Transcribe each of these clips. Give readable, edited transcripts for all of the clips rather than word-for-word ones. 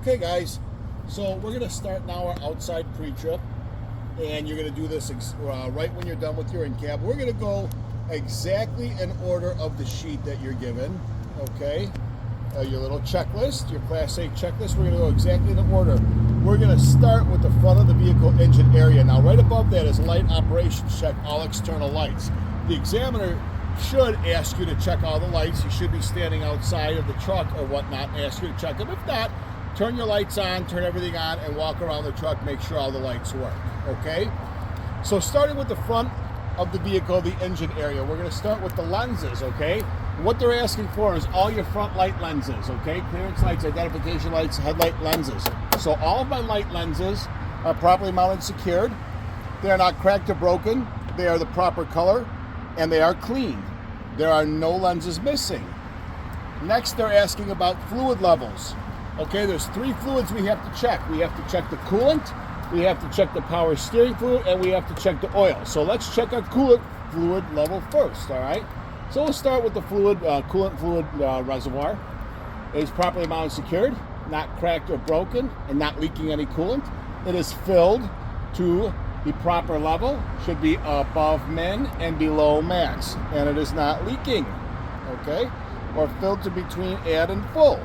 Okay guys, so we're going to start now our outside pre-trip, and you're going to do this right when you're done with your in-cab. We're going to go exactly in order of the sheet that you're given, okay? Your little checklist, your Class A checklist, we're going to go exactly in order. We're going to start with the front of the vehicle engine area. Now right above that is light operations check, all external lights. The examiner should ask you to check all the lights. You should be standing outside of the truck or whatnot and ask you to check them. If not, turn your lights on, turn everything on, and walk around the truck, make sure all the lights work, okay? So starting with the front of the vehicle, the engine area, we're gonna start with the lenses, okay? What they're asking for is all your front light lenses, okay? Clearance lights, identification lights, headlight lenses. So all of my light lenses are properly mounted and secured. They are not cracked or broken. They are the proper color, and they are clean. There are no lenses missing. Next, they're asking about fluid levels. Okay, there's 3 fluids we have to check. We have to check the coolant, we have to check the power steering fluid, and we have to check the oil. So let's check our coolant fluid level first, all right? So we'll start with the coolant fluid reservoir. It is properly mounted and secured, not cracked or broken, and not leaking any coolant. It is filled to the proper level, should be above min and below max, and it is not leaking, okay? Or filled to between add and full.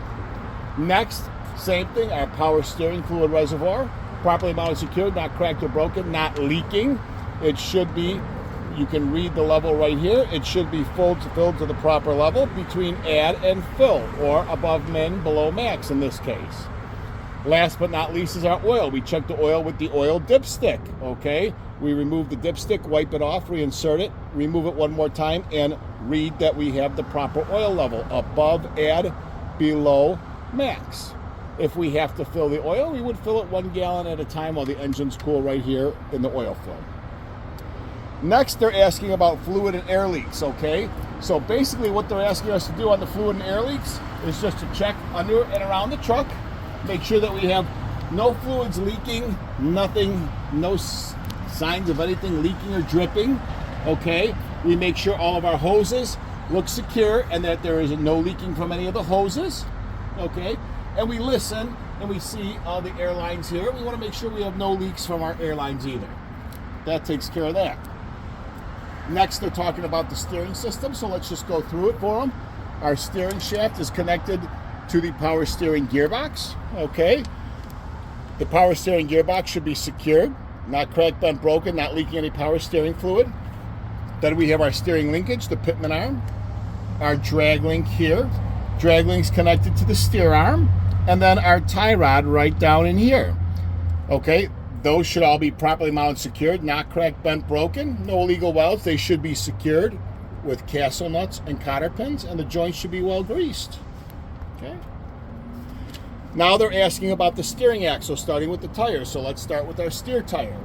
Next, same thing, our power steering fluid reservoir, properly mounted, secured, not cracked or broken, not leaking. It should be, you can read the level right here, it should be filled to the proper level between add and fill, or above min, below max in this case. Last but not least is our oil. We check the oil with the oil dipstick, okay? We remove the dipstick, wipe it off, reinsert it, remove it one more time, and read that we have the proper oil level, above add, below max. If we have to fill the oil, we would fill it 1 gallon at a time while the engine's cool right here in the oil flow. Next, they're asking about fluid and air leaks, okay? So basically what they're asking us to do on the fluid and air leaks is just to check under and around the truck, make sure that we have no fluids leaking, nothing, no signs of anything leaking or dripping, okay? We make sure all of our hoses look secure and that there is no leaking from any of the hoses. Okay, and we listen and we see all the airlines here. We want to make sure we have no leaks from our airlines either. That takes care of that. Next, they're talking about the steering system, so let's just go through it for them. Our steering shaft is connected to the power steering gearbox. Okay, the power steering gearbox should be secured, not cracked, bent, broken, not leaking any power steering fluid. Then we have our steering linkage, the pitman arm, our drag link here. Drag link's connected to the steer arm, and then our tie rod right down in here. Okay, those should all be properly mounted, secured, not cracked, bent, broken, no illegal welds. They should be secured with castle nuts and cotter pins, and the joints should be well greased. Okay. Now they're asking about the steering axle, starting with the tire. So let's start with our steer tire.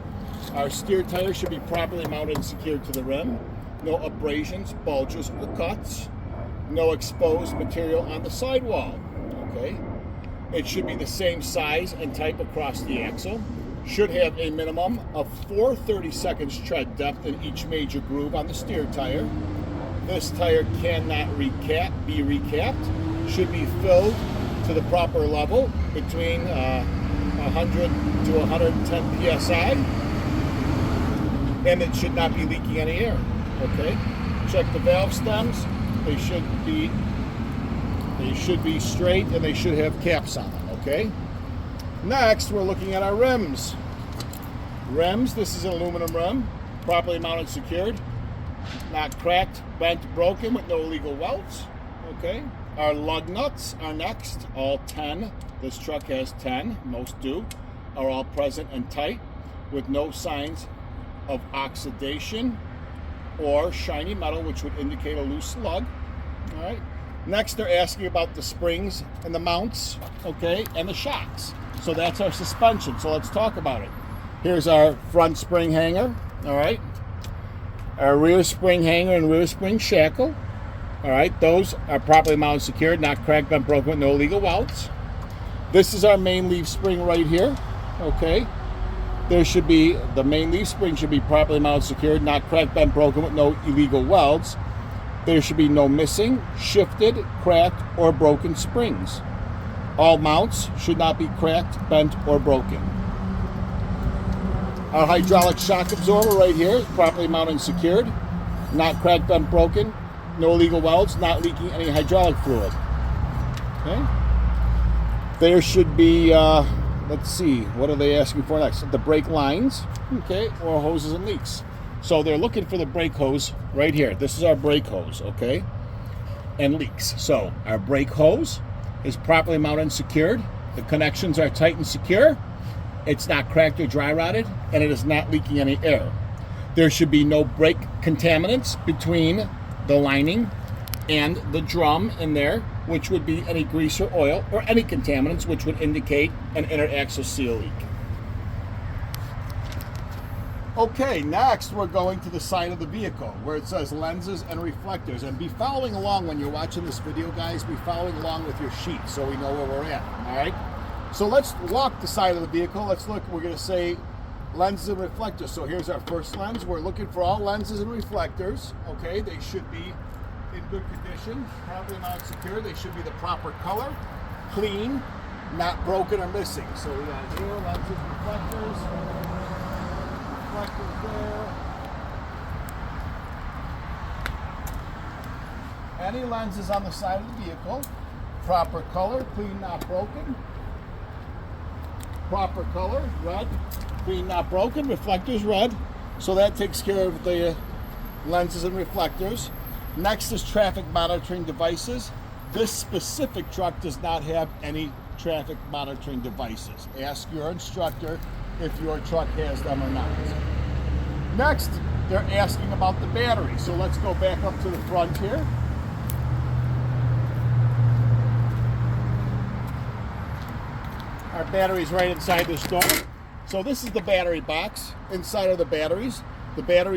Our steer tire should be properly mounted and secured to the rim. No abrasions, bulges, or cuts. No exposed material on the sidewall, okay? It should be the same size and type across the axle. Should have a minimum of 4 30-seconds tread depth in each major groove on the steer tire. This tire cannot be recapped. Should be filled to the proper level between 100 to 110 PSI. And it should not be leaking any air, okay? Check the valve stems. They should be straight and they should have caps on them, okay? Next, we're looking at our rims. Rims, this is an aluminum rim, properly mounted, secured, not cracked, bent, broken with no illegal welds, okay? Our lug nuts are next, all 10. This truck has 10, most do, are all present and tight with no signs of oxidation or shiny metal, which would indicate a loose lug. All right. Next, they're asking about the springs and the mounts, okay, and the shocks. So that's our suspension. So let's talk about it. Here's our front spring hanger, all right. Our rear spring hanger and rear spring shackle, all right. Those are properly mounted, secured, not cracked, bent, broken with no illegal welds. This is our main leaf spring right here, okay. There should be, the main leaf spring should be properly mounted, secured, not cracked, bent, broken with no illegal welds. There should be no missing, shifted, cracked, or broken springs. All mounts should not be cracked, bent, or broken. Our hydraulic shock absorber right here is properly mounted and secured. Not cracked, bent, broken. No illegal welds, not leaking any hydraulic fluid. Okay. There should be, let's see, what are they asking for next? The brake lines, okay, or hoses and leaks. So they're looking for the brake hose right here. This is our brake hose, okay, and leaks. So our brake hose is properly mounted and secured. The connections are tight and secure. It's not cracked or dry rotted, and it is not leaking any air. There should be no brake contaminants between the lining and the drum in there, which would be any grease or oil, or any contaminants, which would indicate an inner axle seal leak. Okay, next we're going to the side of the vehicle where it says lenses and reflectors. And be following along when you're watching this video, guys. Be following along with your sheet so we know where we're at, all right? So let's walk the side of the vehicle. Let's look, we're gonna say lenses and reflectors. So here's our first lens. We're looking for all lenses and reflectors, okay? They should be in good condition, properly mounted, secure. They should be the proper color, clean, not broken or missing. So we got here, lenses, reflectors there. Any lenses on the side of the vehicle, proper color, clean, not broken. Proper color, red, clean, not broken. Reflectors, red. So that takes care of the lenses and reflectors. Next is traffic monitoring devices. This specific truck does not have any traffic monitoring devices. Ask your instructor if your truck has them or not. Next, they're asking about the battery. So let's go back up to the front here. Our battery's right inside this door. So this is the battery box. Inside of the batteries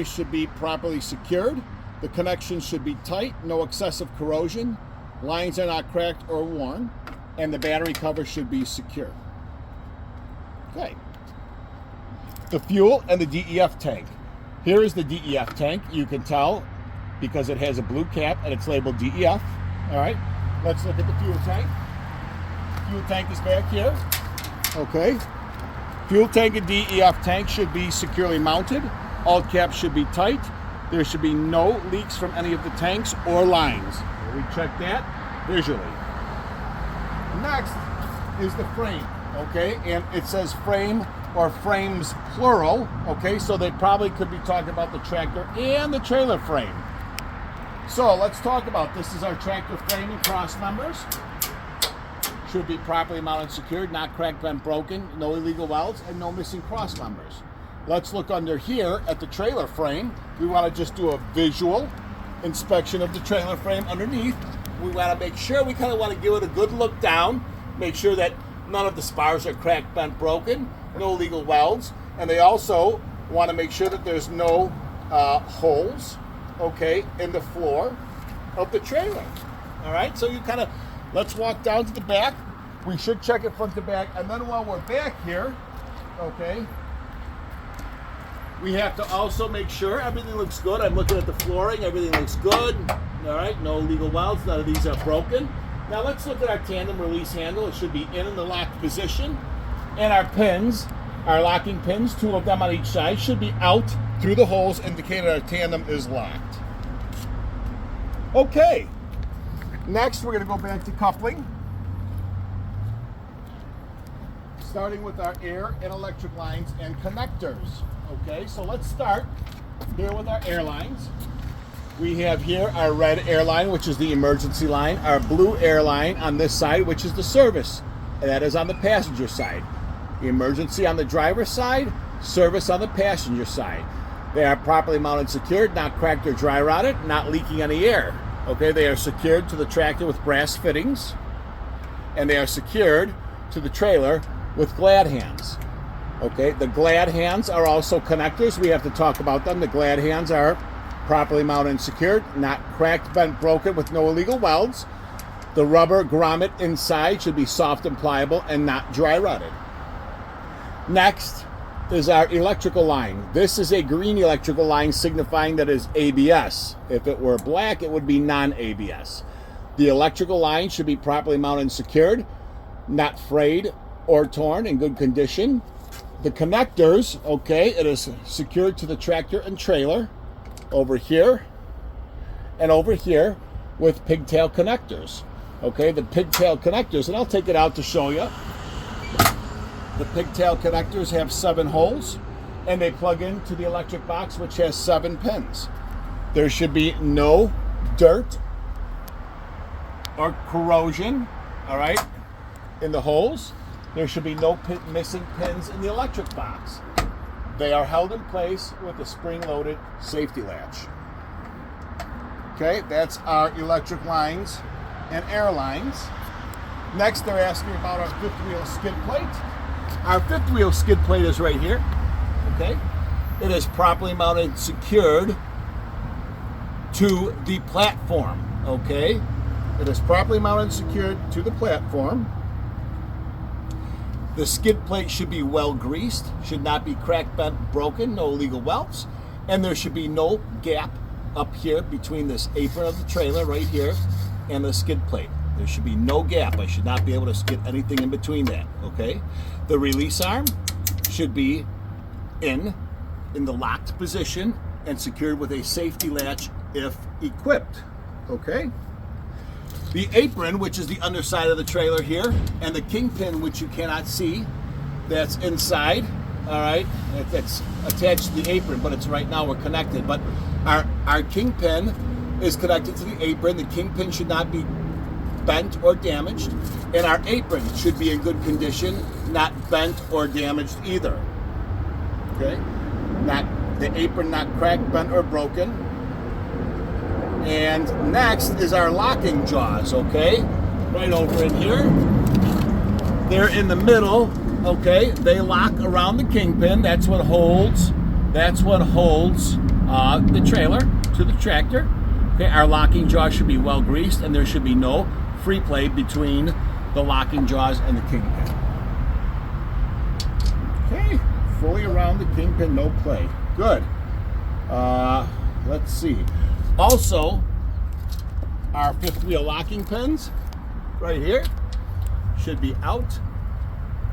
should be properly secured. The connections should be tight, no excessive corrosion. Lines are not cracked or worn. And the battery cover should be secure. Okay. The fuel and the DEF tank. Here is the DEF tank. You can tell because it has a blue cap and it's labeled DEF. All right, let's look at the fuel tank. Fuel tank is back here. Okay. Fuel tank and DEF tank should be securely mounted. All caps should be tight. There should be no leaks from any of the tanks or lines. We check that visually. Next is the frame, okay? And it says frame or frames plural, okay? So they probably could be talking about the tractor and the trailer frame. So let's talk about this. Is our tractor frame and cross members. Should be properly mounted and secured, not cracked, bent, broken, no illegal welds, and no missing cross members. Let's look under here at the trailer frame. We want to just do a visual inspection of the trailer frame underneath. We want to make sure, we kind of want to give it a good look down, make sure that none of the spars are cracked, bent, broken, no illegal welds, and they also want to make sure that there's no holes, okay, in the floor of the trailer. All right, so you kind of, let's walk down to the back. We should check it front to back, and then while we're back here, okay, we have to also make sure everything looks good. I'm looking at the flooring, everything looks good. All right, no illegal welds, none of these are broken. Now let's look at our tandem release handle. It should be in the locked position. And our pins, our locking pins, 2 of them on each side, should be out through the holes indicating our tandem is locked. Okay, next we're gonna go back to coupling. Starting with our air and electric lines and connectors. Okay, so let's start here with our air lines. We have here our red air line, which is the emergency line, our blue air line on this side, which is the service, and that is on the passenger side. The emergency on the driver's side, service on the passenger side. They are properly mounted and secured, not cracked or dry rotted, not leaking any air. Okay, they are secured to the tractor with brass fittings, and they are secured to the trailer with glad hands. Okay, the glad hands are also connectors. We have to talk about them. The glad hands are properly mounted and secured, not cracked, bent, broken, with no illegal welds. The rubber grommet inside should be soft and pliable and not dry rotted. Next is our electrical line. This is a green electrical line signifying that it is ABS. If it were black, it would be non-ABS. The electrical line should be properly mounted and secured. not frayed or torn, in good condition. The connectors, okay, it is secured to the tractor and trailer over here and over here with pigtail connectors. Okay, the pigtail connectors, and I'll take it out to show you. The pigtail connectors have 7 holes, and they plug into the electric box, which has 7 pins. There should be no dirt or corrosion, all right, in the holes. There should be no missing pins in the electric box. They are held in place with a spring-loaded safety latch. Okay, that's our electric lines and air lines. Next, they're asking about our 5th wheel skid plate. Our 5th wheel skid plate is right here. Okay, it is properly mounted and secured to the platform. Okay, it is properly mounted and secured to the platform. The skid plate should be well greased, should not be cracked, bent, broken, no illegal welds, and there should be no gap up here between this apron of the trailer right here and the skid plate. There should be no gap. I should not be able to skid anything in between that, okay? The release arm should be in the locked position and secured with a safety latch if equipped, okay? The apron, which is the underside of the trailer here, and the kingpin, which you cannot see, that's inside, all right? That's attached to the apron, but it's right now we're connected. But our kingpin is connected to the apron. The kingpin should not be bent or damaged, and our apron should be in good condition, not bent or damaged either, okay? The apron not cracked, bent, or broken. And next is our locking jaws, okay? Right over in here. They're in the middle, okay? They lock around the kingpin. That's what holds the trailer to the tractor. Okay, our locking jaws should be well greased, and there should be no free play between the locking jaws and the kingpin. Okay, fully around the kingpin, no play. Good. Let's see. Also, our 5th wheel locking pins right here should be out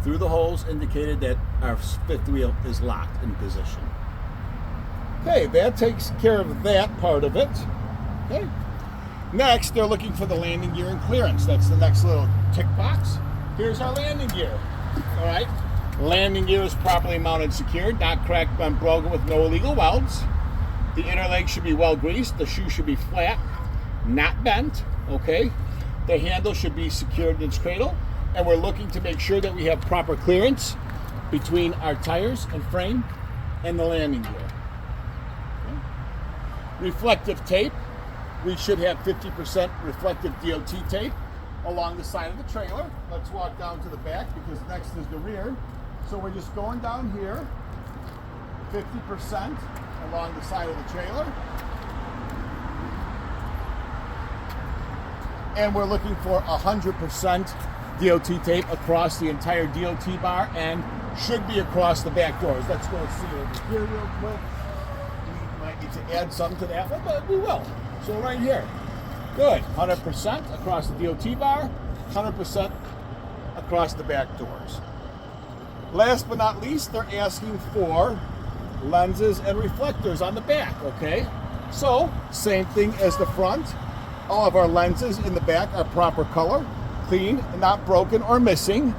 through the holes, indicated that our 5th wheel is locked in position. Okay, that takes care of that part of it. Okay. Next, they're looking for the landing gear and clearance. That's the next little tick box. Here's our landing gear. All right. Landing gear is properly mounted and secured, not cracked, bent, broken, with no illegal welds. The inner leg should be well greased. The shoe should be flat, not bent, okay? The handle should be secured in its cradle, and we're looking to make sure that we have proper clearance between our tires and frame and the landing gear. Okay. Reflective tape. We should have 50% reflective DOT tape along the side of the trailer. Let's walk down to the back because next is the rear. So we're just going down here, 50% along the side of the trailer. And we're looking for 100% DOT tape across the entire DOT bar and should be across the back doors. Let's go see over here real quick. We might need to add something to that one, but we will. So right here, good, 100% across the DOT bar, 100% across the back doors. Last but not least, they're asking for lenses and reflectors on the back, okay? So, same thing as the front. All of our lenses in the back are proper color, clean, not broken or missing.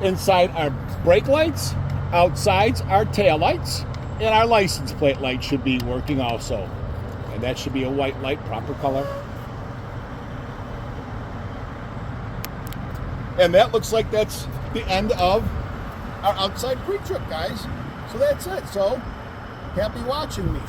Inside our brake lights, outsides our tail lights, and our license plate light should be working also. And that should be a white light, proper color. And that looks like that's the end of our outside pre-trip, guys. So that's it. So, happy watching me.